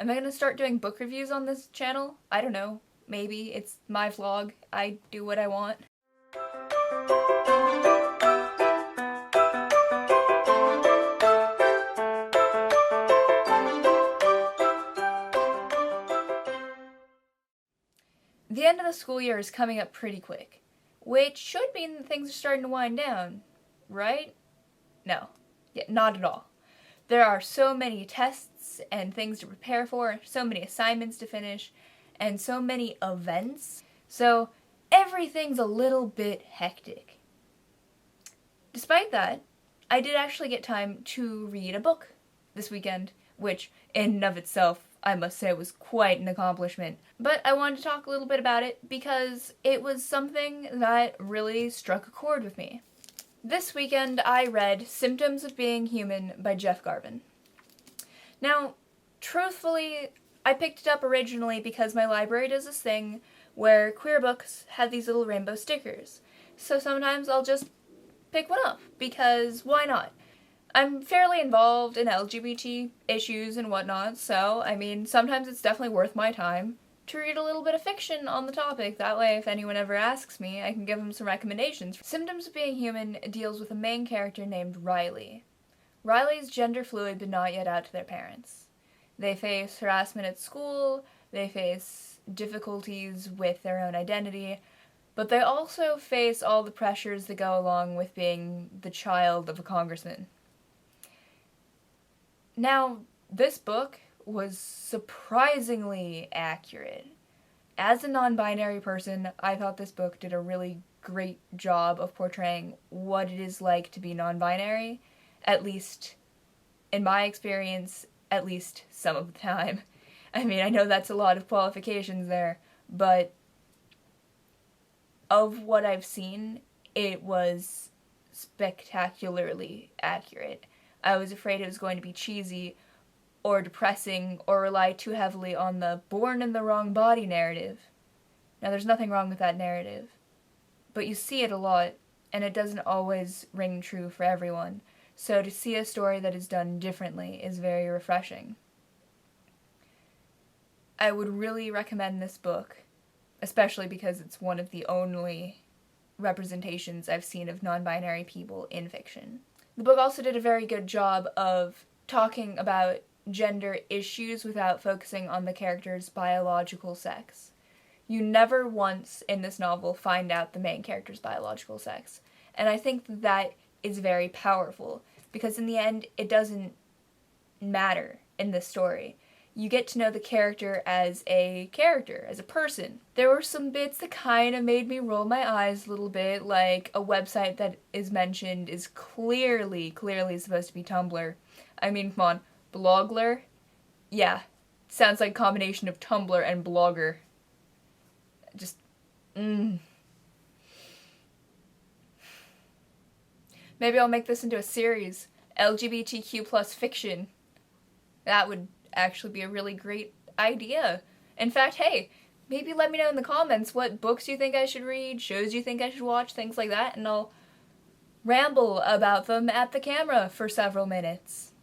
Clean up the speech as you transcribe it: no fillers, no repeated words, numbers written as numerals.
Am I gonna start doing book reviews on this channel? I don't know. Maybe. It's my vlog. I do what I want. The end of the school year is coming up pretty quick, which should mean that things are starting to wind down, right? No. Yeah, not at all. There are so many tests and things to prepare for, so many assignments to finish, and so many events, so everything's a little bit hectic. Despite that, I did actually get time to read a book this weekend, which in and of itself, I must say, was quite an accomplishment. But I wanted to talk a little bit about it because it was something that really struck a chord with me. This weekend I read Symptoms of Being Human by Jeff Garvin. Now, truthfully, I picked it up originally because my library does this thing where queer books have these little rainbow stickers. So sometimes I'll just pick one up, because why not? I'm fairly involved in LGBT issues and whatnot, so, I mean, sometimes it's definitely worth my time to read a little bit of fiction on the topic. That way, if anyone ever asks me, I can give them some recommendations. Symptoms of Being Human deals with a main character named Riley. Riley's gender fluid but not yet out to their parents. They face harassment at school, they face difficulties with their own identity, but they also face all the pressures that go along with being the child of a congressman. Now, this book was surprisingly accurate. As a non-binary person, I thought this book did a really great job of portraying what it is like to be non-binary, at least in my experience, at least some of the time. I mean, I know that's a lot of qualifications there, but of what I've seen, it was spectacularly accurate. I was afraid it was going to be cheesy or depressing or rely too heavily on the born in the wrong body narrative. Now, there's nothing wrong with that narrative, but you see it a lot, and it doesn't always ring true for everyone. So to see a story that is done differently is very refreshing. I would really recommend this book, especially because it's one of the only representations I've seen of non-binary people in fiction. The book also did a very good job of talking about gender issues without focusing on the character's biological sex. You never once in this novel find out the main character's biological sex, and I think that is very powerful, because in the end, it doesn't matter in this story. You get to know the character, as a person. There were some bits that kind of made me roll my eyes a little bit, like a website that is mentioned is clearly supposed to be Tumblr. I mean, come on, Blogler? Yeah, sounds like a combination of Tumblr and Blogger. Just, Maybe I'll make this into a series, LGBTQ plus fiction. That would actually be a really great idea. In fact, hey, maybe let me know in the comments what books you think I should read, shows you think I should watch, things like that, and I'll ramble about them at the camera for several minutes.